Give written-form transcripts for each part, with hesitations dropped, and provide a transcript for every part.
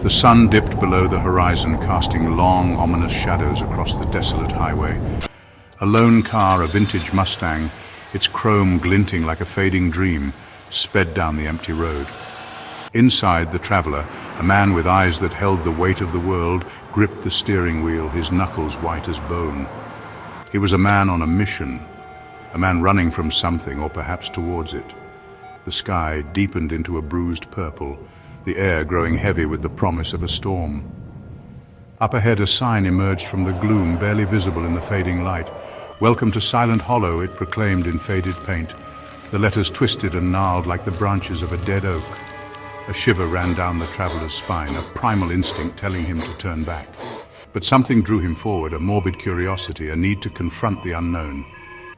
The sun dipped below the horizon, casting long, ominous shadows across the desolate highway. A lone car, a vintage Mustang, its chrome glinting like a fading dream, sped down the empty road. Inside, the traveler, a man with eyes that held the weight of the world, gripped the steering wheel, his knuckles white as bone. He was a man on a mission, a man running from something, or perhaps towards it. The sky deepened into a bruised purple, the air growing heavy with the promise of a storm. Up ahead, a sign emerged from the gloom, barely visible in the fading light. "Welcome to Silent Hollow," it proclaimed in faded paint. The letters twisted and gnarled like the branches of a dead oak. A shiver ran down the traveler's spine, a primal instinct telling him to turn back. But something drew him forward, a morbid curiosity, a need to confront the unknown.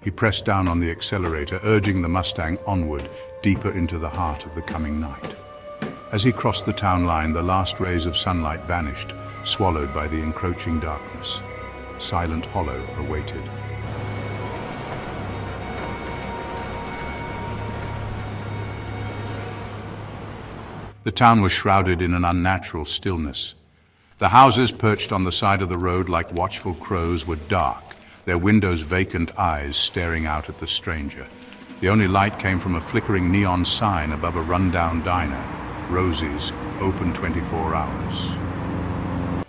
He pressed down on the accelerator, urging the Mustang onward, deeper into the heart of the coming night. As he crossed the town line, the last rays of sunlight vanished, swallowed by the encroaching darkness. Silent Hollow awaited. The town was shrouded in an unnatural stillness. The houses perched on the side of the road like watchful crows were dark, their windows vacant eyes staring out at the stranger. The only light came from a flickering neon sign above a rundown diner. Rosie's, open 24 hours.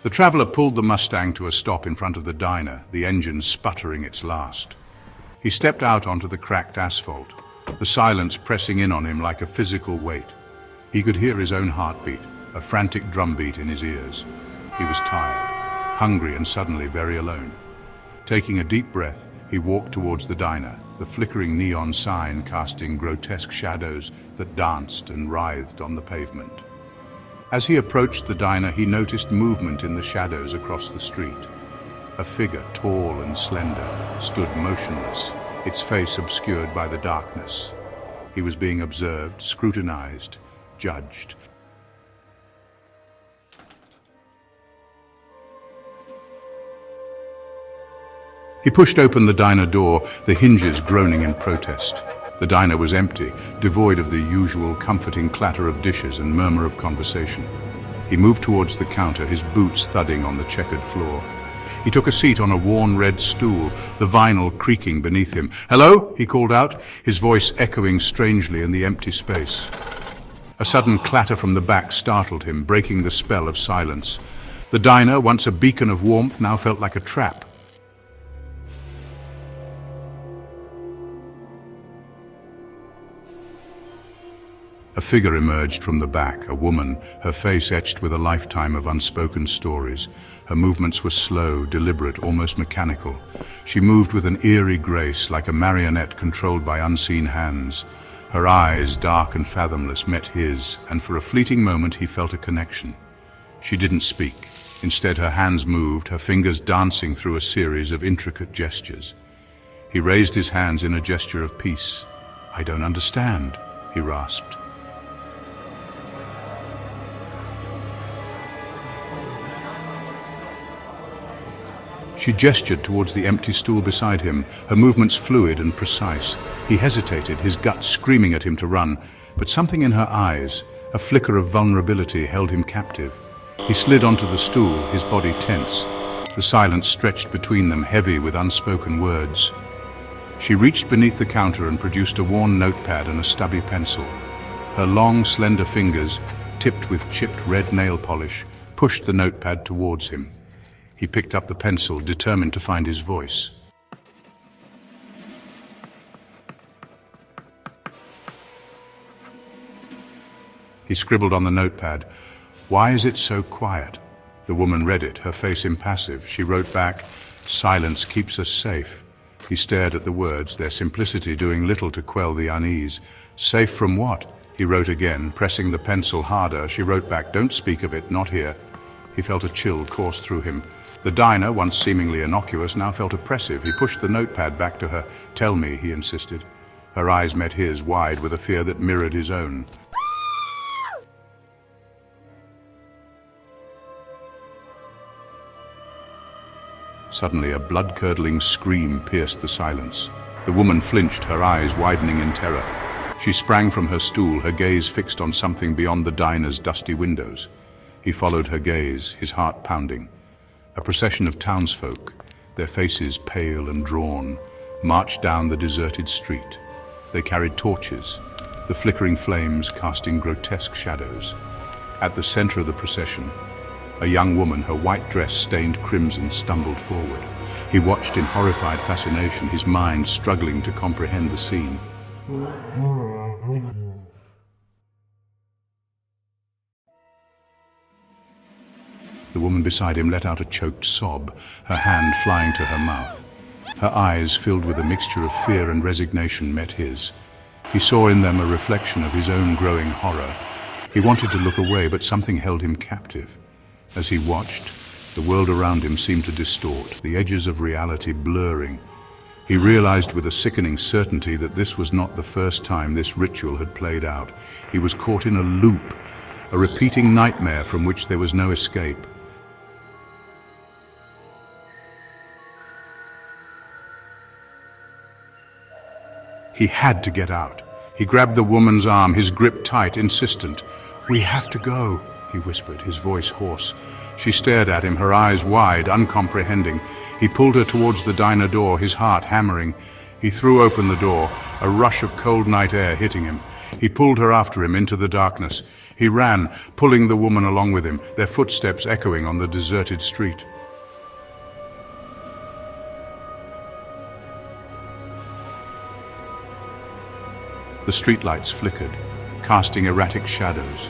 The traveler pulled the Mustang to a stop in front of the diner, the engine sputtering its last. He stepped out onto the cracked asphalt, the silence pressing in on him like a physical weight. He could hear his own heartbeat, a frantic drumbeat in his ears. He was tired, hungry, and suddenly very alone. Taking a deep breath, he walked towards the diner, the flickering neon sign casting grotesque shadows that danced and writhed on the pavement. As he approached the diner, he noticed movement in the shadows across the street. A figure, tall and slender, stood motionless, its face obscured by the darkness. He was being observed, scrutinized, judged. He pushed open the diner door, the hinges groaning in protest. The diner was empty, devoid of the usual comforting clatter of dishes and murmur of conversation. He moved towards the counter, his boots thudding on the checkered floor. He took a seat on a worn red stool, the vinyl creaking beneath him. "Hello?" he called out, his voice echoing strangely in the empty space. A sudden clatter from the back startled him, breaking the spell of silence. The diner, once a beacon of warmth, now felt like a trap. A figure emerged from the back, a woman, her face etched with a lifetime of unspoken stories. Her movements were slow, deliberate, almost mechanical. She moved with an eerie grace, like a marionette controlled by unseen hands. Her eyes, dark and fathomless, met his, and for a fleeting moment he felt a connection. She didn't speak. Instead, her hands moved, her fingers dancing through a series of intricate gestures. He raised his hands in a gesture of peace. "I don't understand," he rasped. She gestured towards the empty stool beside him, her movements fluid and precise. He hesitated, his gut screaming at him to run, but something in her eyes, a flicker of vulnerability, held him captive. He slid onto the stool, his body tense. The silence stretched between them, heavy with unspoken words. She reached beneath the counter and produced a worn notepad and a stubby pencil. Her long, slender fingers, tipped with chipped red nail polish, pushed the notepad towards him. He picked up the pencil, determined to find his voice. He scribbled on the notepad, "Why is it so quiet?" The woman read it, her face impassive. She wrote back, "Silence keeps us safe." He stared at the words, their simplicity doing little to quell the unease. "Safe from what?" He wrote again, pressing the pencil harder. She wrote back, "Don't speak of it, not here." He felt a chill course through him. The diner, once seemingly innocuous, now felt oppressive. He pushed the notepad back to her. "Tell me," he insisted. Her eyes met his, wide with a fear that mirrored his own. Suddenly, a blood-curdling scream pierced the silence. The woman flinched, her eyes widening in terror. She sprang from her stool, her gaze fixed on something beyond the diner's dusty windows. He followed her gaze, his heart pounding. A procession of townsfolk, their faces pale and drawn, marched down the deserted street. They carried torches, the flickering flames casting grotesque shadows. At the center of the procession, a young woman, her white dress stained crimson, stumbled forward. He watched in horrified fascination, his mind struggling to comprehend the scene. The woman beside him let out a choked sob, her hand flying to her mouth. Her eyes, filled with a mixture of fear and resignation, met his. He saw in them a reflection of his own growing horror. He wanted to look away, but something held him captive. As he watched, the world around him seemed to distort, the edges of reality blurring. He realized with a sickening certainty that this was not the first time this ritual had played out. He was caught in a loop, a repeating nightmare from which there was no escape. He had to get out. He grabbed the woman's arm, his grip tight, insistent. "We have to go," he whispered, his voice hoarse. She stared at him, her eyes wide, uncomprehending. He pulled her towards the diner door, his heart hammering. He threw open the door, a rush of cold night air hitting him. He pulled her after him into the darkness. He ran, pulling the woman along with him, their footsteps echoing on the deserted street. The streetlights flickered, casting erratic shadows.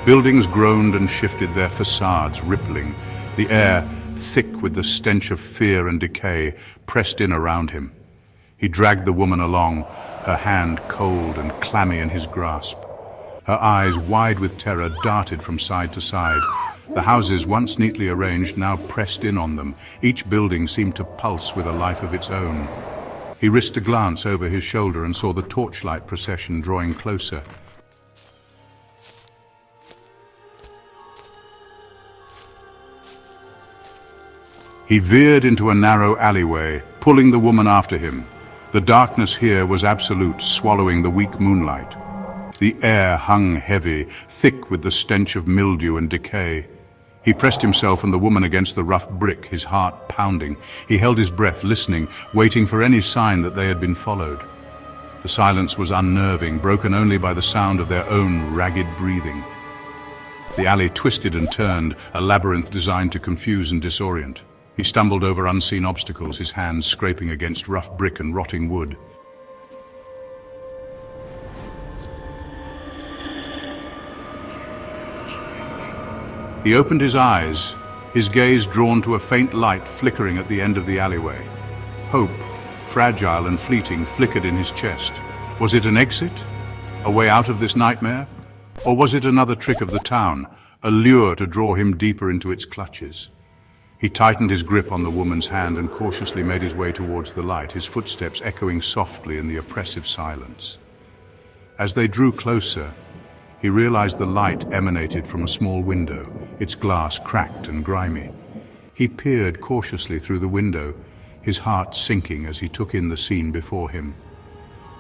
Buildings groaned and shifted, their facades rippling. The air, thick with the stench of fear and decay, pressed in around him. He dragged the woman along, her hand cold and clammy in his grasp. Her eyes, wide with terror, darted from side to side. The houses, once neatly arranged, now pressed in on them. Each building seemed to pulse with a life of its own. He risked a glance over his shoulder and saw the torchlight procession drawing closer. He veered into a narrow alleyway, pulling the woman after him. The darkness here was absolute, swallowing the weak moonlight. The air hung heavy, thick with the stench of mildew and decay. He pressed himself and the woman against the rough brick, his heart pounding. He held his breath, listening, waiting for any sign that they had been followed. The silence was unnerving, broken only by the sound of their own ragged breathing. The alley twisted and turned, a labyrinth designed to confuse and disorient. He stumbled over unseen obstacles, his hands scraping against rough brick and rotting wood. He opened his eyes, his gaze drawn to a faint light flickering at the end of the alleyway. Hope, fragile and fleeting, flickered in his chest. Was it an exit? A way out of this nightmare? Or was it another trick of the town, a lure to draw him deeper into its clutches? He tightened his grip on the woman's hand and cautiously made his way towards the light, his footsteps echoing softly in the oppressive silence. As they drew closer, he realized the light emanated from a small window, its glass cracked and grimy. He peered cautiously through the window, his heart sinking as he took in the scene before him.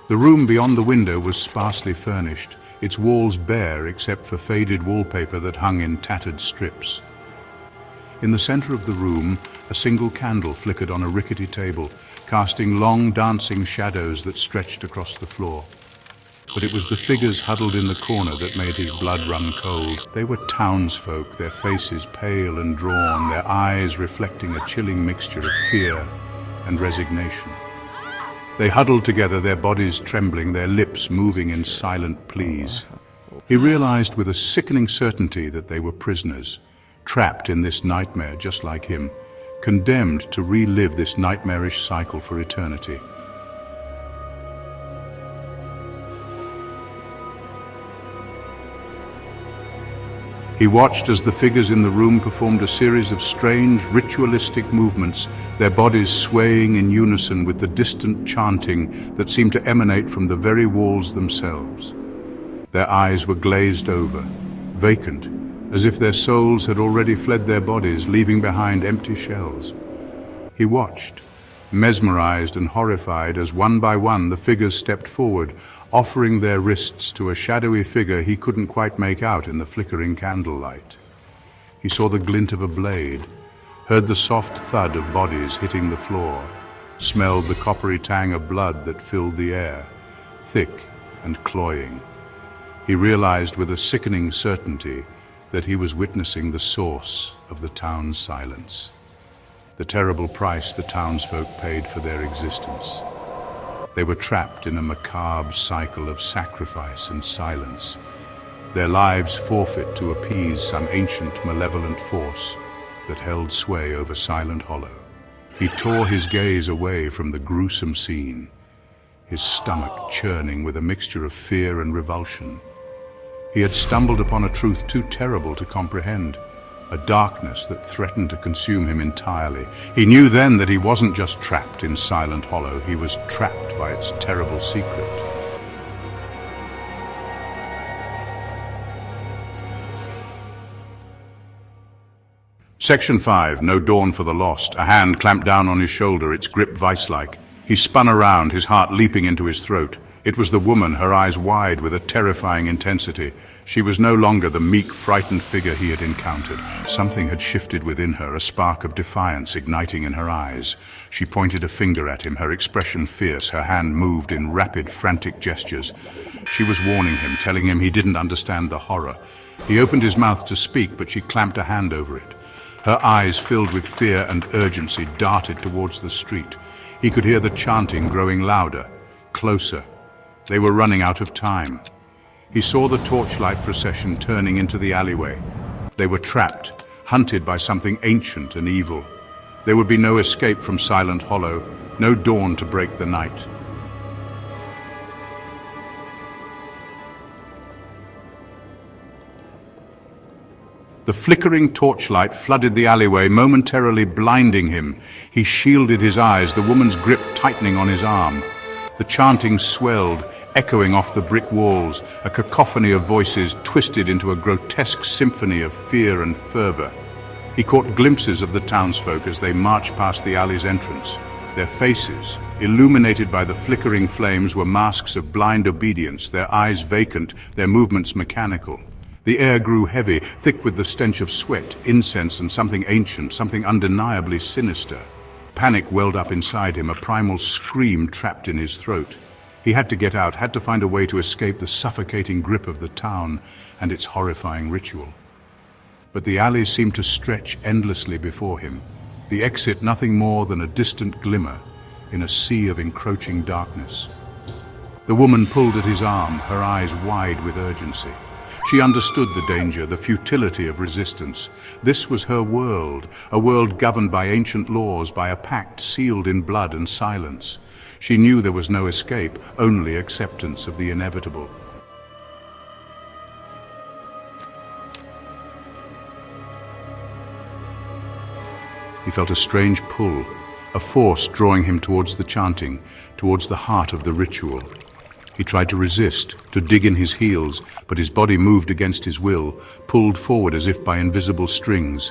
The room beyond the window was sparsely furnished, its walls bare except for faded wallpaper that hung in tattered strips. In the center of the room, a single candle flickered on a rickety table, casting long dancing shadows that stretched across the floor. But it was the figures huddled in the corner that made his blood run cold. They were townsfolk, their faces pale and drawn, their eyes reflecting a chilling mixture of fear and resignation. They huddled together, their bodies trembling, their lips moving in silent pleas. He realized with a sickening certainty that they were prisoners, trapped in this nightmare just like him, condemned to relive this nightmarish cycle for eternity. He watched as the figures in the room performed a series of strange, ritualistic movements, their bodies swaying in unison with the distant chanting that seemed to emanate from the very walls themselves. Their eyes were glazed over, vacant, as if their souls had already fled their bodies, leaving behind empty shells. He watched, mesmerized and horrified, as one by one the figures stepped forward, offering their wrists to a shadowy figure he couldn't quite make out in the flickering candlelight. He saw the glint of a blade, heard the soft thud of bodies hitting the floor, smelled the coppery tang of blood that filled the air, thick and cloying. He realized with a sickening certainty that he was witnessing the source of the town's silence, the terrible price the townsfolk paid for their existence. They were trapped in a macabre cycle of sacrifice and silence, their lives forfeit to appease some ancient malevolent force that held sway over Silent Hollow. He tore his gaze away from the gruesome scene, his stomach churning with a mixture of fear and revulsion. He had stumbled upon a truth too terrible to comprehend, a darkness that threatened to consume him entirely. He knew then that he wasn't just trapped in Silent Hollow, he was trapped by its terrible secret. Section 5, No Dawn for the Lost. A hand clamped down on his shoulder, its grip vice-like. He spun around, his heart leaping into his throat. It was the woman, her eyes wide with a terrifying intensity. She was no longer the meek, frightened figure he had encountered. Something had shifted within her, a spark of defiance igniting in her eyes. She pointed a finger at him, her expression fierce, her hand moved in rapid, frantic gestures. She was warning him, telling him he didn't understand the horror. He opened his mouth to speak, but she clamped a hand over it. Her eyes, filled with fear and urgency, darted towards the street. He could hear the chanting growing louder, closer. They were running out of time. He saw the torchlight procession turning into the alleyway. They were trapped, hunted by something ancient and evil. There would be no escape from Silent Hollow, no dawn to break the night. The flickering torchlight flooded the alleyway, momentarily blinding him. He shielded his eyes, the woman's grip tightening on his arm. The chanting swelled, echoing off the brick walls, a cacophony of voices twisted into a grotesque symphony of fear and fervor. He caught glimpses of the townsfolk as they marched past the alley's entrance. Their faces, illuminated by the flickering flames, were masks of blind obedience, their eyes vacant, their movements mechanical. The air grew heavy, thick with the stench of sweat, incense, and something ancient, something undeniably sinister. Panic welled up inside him, a primal scream trapped in his throat. He had to get out, had to find a way to escape the suffocating grip of the town and its horrifying ritual. But the alley seemed to stretch endlessly before him, the exit nothing more than a distant glimmer in a sea of encroaching darkness. The woman pulled at his arm, her eyes wide with urgency. She understood the danger, the futility of resistance. This was her world, a world governed by ancient laws, by a pact sealed in blood and silence. She knew there was no escape, only acceptance of the inevitable. He felt a strange pull, a force drawing him towards the chanting, towards the heart of the ritual. He tried to resist, to dig in his heels, but his body moved against his will, pulled forward as if by invisible strings.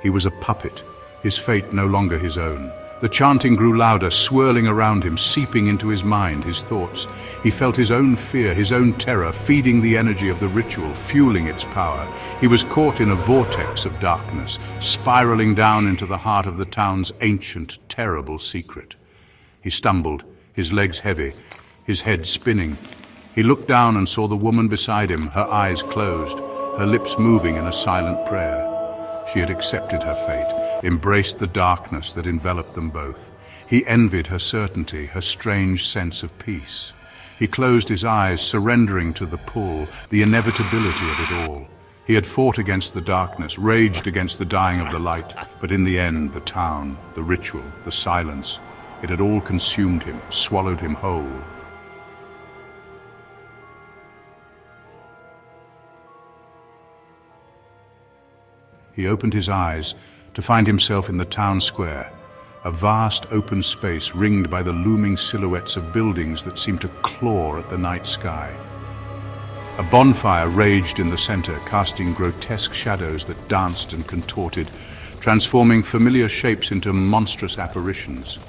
He was a puppet, his fate no longer his own. The chanting grew louder, swirling around him, seeping into his mind, his thoughts. He felt his own fear, his own terror, feeding the energy of the ritual, fueling its power. He was caught in a vortex of darkness, spiraling down into the heart of the town's ancient, terrible secret. He stumbled, his legs heavy, his head spinning. He looked down and saw the woman beside him, her eyes closed, her lips moving in a silent prayer. She had accepted her fate, embraced the darkness that enveloped them both. He envied her certainty, her strange sense of peace. He closed his eyes, surrendering to the pull, the inevitability of it all. He had fought against the darkness, raged against the dying of the light, but in the end, the town, the ritual, the silence, it had all consumed him, swallowed him whole. He opened his eyes to find himself in the town square, a vast open space ringed by the looming silhouettes of buildings that seemed to claw at the night sky. A bonfire raged in the center, casting grotesque shadows that danced and contorted, transforming familiar shapes into monstrous apparitions.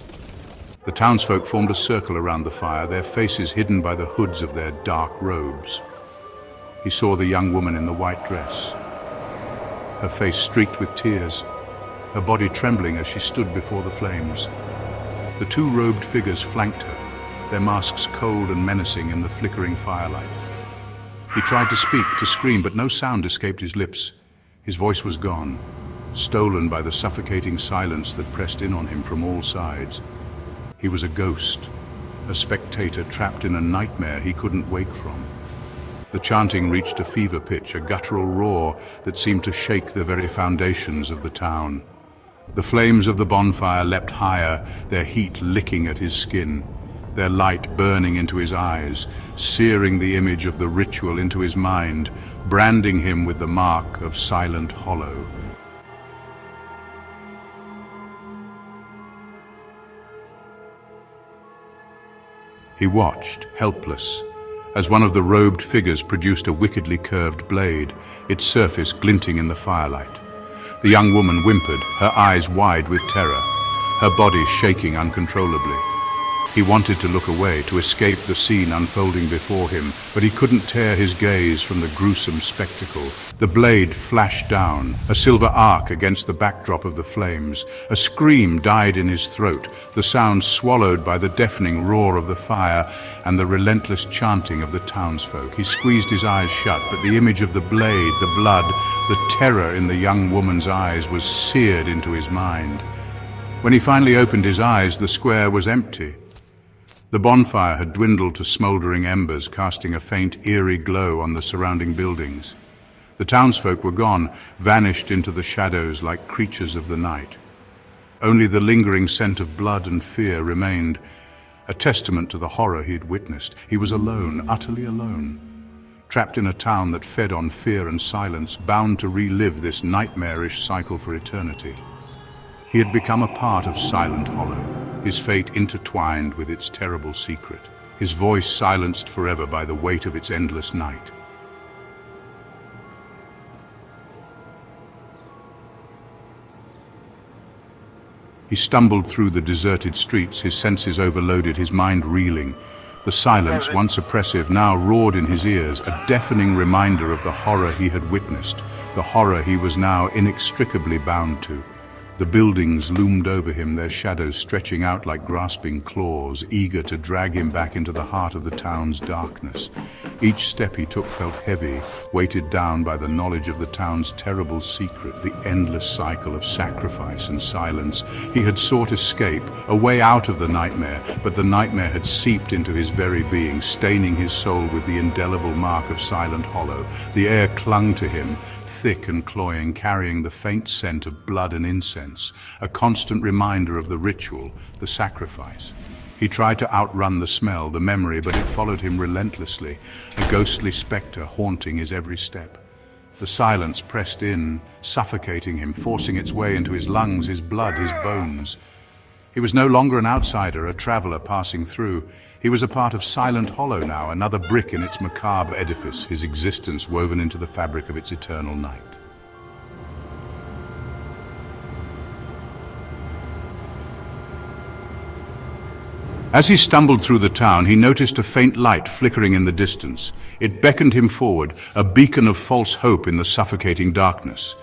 The townsfolk formed a circle around the fire, their faces hidden by the hoods of their dark robes. He saw the young woman in the white dress. her face streaked with tears, her body trembling as she stood before the flames. The two robed figures flanked her, their masks cold and menacing in the flickering firelight. He tried to speak, to scream, but no sound escaped his lips. His voice was gone, stolen by the suffocating silence that pressed in on him from all sides. He was a ghost, a spectator trapped in a nightmare he couldn't wake from. The chanting reached a fever pitch, a guttural roar that seemed to shake the very foundations of the town. The flames of the bonfire leapt higher, their heat licking at his skin, their light burning into his eyes, searing the image of the ritual into his mind, branding him with the mark of Silent Hollow. He watched, helpless, as one of the robed figures produced a wickedly curved blade, its surface glinting in the firelight. The young woman whimpered, her eyes wide with terror, her body shaking uncontrollably. He wanted to look away, to escape the scene unfolding before him, but he couldn't tear his gaze from the gruesome spectacle. The blade flashed down, a silver arc against the backdrop of the flames. A scream died in his throat, the sound swallowed by the deafening roar of the fire and the relentless chanting of the townsfolk. He squeezed his eyes shut, but the image of the blade, the blood, the terror in the young woman's eyes was seared into his mind. When he finally opened his eyes, the square was empty. The bonfire had dwindled to smoldering embers, casting a faint, eerie glow on the surrounding buildings. The townsfolk were gone, vanished into the shadows like creatures of the night. Only the lingering scent of blood and fear remained, a testament to the horror he had witnessed. He was alone, utterly alone, trapped in a town that fed on fear and silence, bound to relive this nightmarish cycle for eternity. He had become a part of Silent Hollow, his fate intertwined with its terrible secret, his voice silenced forever by the weight of its endless night. He stumbled through the deserted streets, his senses overloaded, his mind reeling. The silence, once oppressive, now roared in his ears, a deafening reminder of the horror he had witnessed, the horror he was now inextricably bound to. The buildings loomed over him, their shadows stretching out like grasping claws, eager to drag him back into the heart of the town's darkness. Each step he took felt heavy, weighted down by the knowledge of the town's terrible secret, the endless cycle of sacrifice and silence. He had sought escape, a way out of the nightmare, but the nightmare had seeped into his very being, staining his soul with the indelible mark of Silent Hollow. The air clung to him, thick and cloying, carrying the faint scent of blood and incense, a constant reminder of the ritual, the sacrifice. He tried to outrun the smell, the memory, but it followed him relentlessly, a ghostly specter haunting his every step. The silence pressed in, suffocating him, forcing its way into his lungs, his blood, his bones. He was no longer an outsider, a traveler passing through. He was a part of Silent Hollow now, another brick in its macabre edifice, his existence woven into the fabric of its eternal night. As he stumbled through the town, he noticed a faint light flickering in the distance. It beckoned him forward, a beacon of false hope in the suffocating darkness.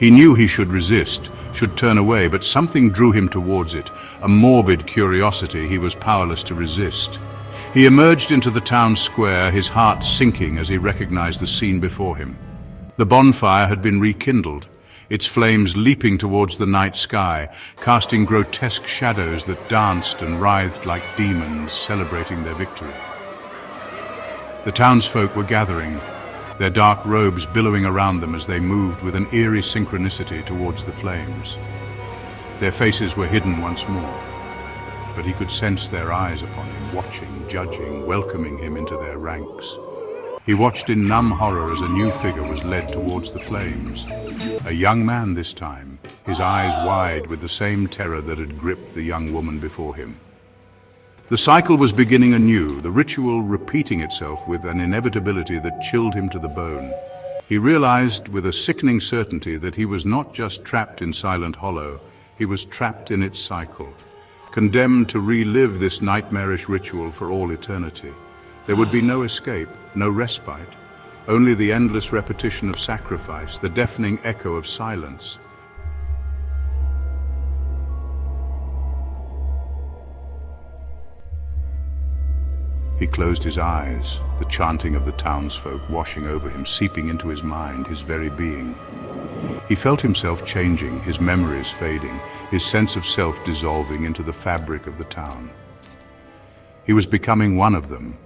He knew he should resist, should turn away, but something drew him towards it, a morbid curiosity he was powerless to resist. He emerged into the town square, his heart sinking as he recognized the scene before him. The bonfire had been rekindled, its flames leaping towards the night sky, casting grotesque shadows that danced and writhed like demons celebrating their victory. The townsfolk were gathering, their dark robes billowing around them as they moved with an eerie synchronicity towards the flames. Their faces were hidden once more, but he could sense their eyes upon him, watching, judging, welcoming him into their ranks. He watched in numb horror as a new figure was led towards the flames. A young man this time, his eyes wide with the same terror that had gripped the young woman before him. The cycle was beginning anew, the ritual repeating itself with an inevitability that chilled him to the bone. He realized with a sickening certainty that he was not just trapped in Silent Hollow, he was trapped in its cycle, condemned to relive this nightmarish ritual for all eternity. There would be no escape, no respite. only the endless repetition of sacrifice, the deafening echo of silence. He closed his eyes, the chanting of the townsfolk washing over him, seeping into his mind, his very being. He felt himself changing, his memories fading, his sense of self dissolving into the fabric of the town. He was becoming one of them,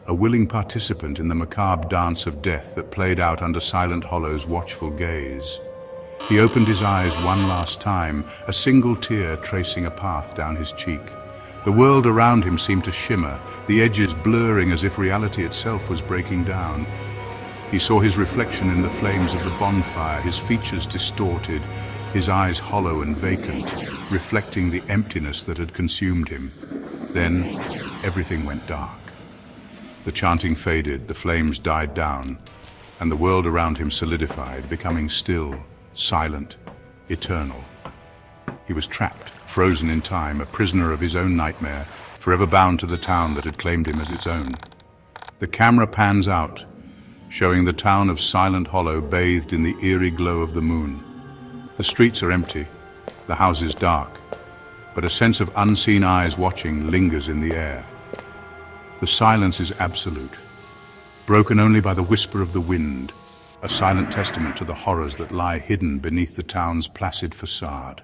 a willing participant in the macabre dance of death that played out under Silent Hollow's watchful gaze. He opened his eyes one last time, a single tear tracing a path down his cheek. The world around him seemed to shimmer, the edges blurring as if reality itself was breaking down. He saw his reflection in the flames of the bonfire, his features distorted, his eyes hollow and vacant, reflecting the emptiness that had consumed him. Then, everything went dark. The chanting faded, the flames died down, and the world around him solidified, becoming still, silent, eternal. He was trapped, frozen in time, a prisoner of his own nightmare, forever bound to the town that had claimed him as its own. The camera pans out, showing the town of Silent Hollow bathed in the eerie glow of the moon. The streets are empty, the houses dark, but a sense of unseen eyes watching lingers in the air. The silence is absolute, broken only by the whisper of the wind, a silent testament to the horrors that lie hidden beneath the town's placid facade.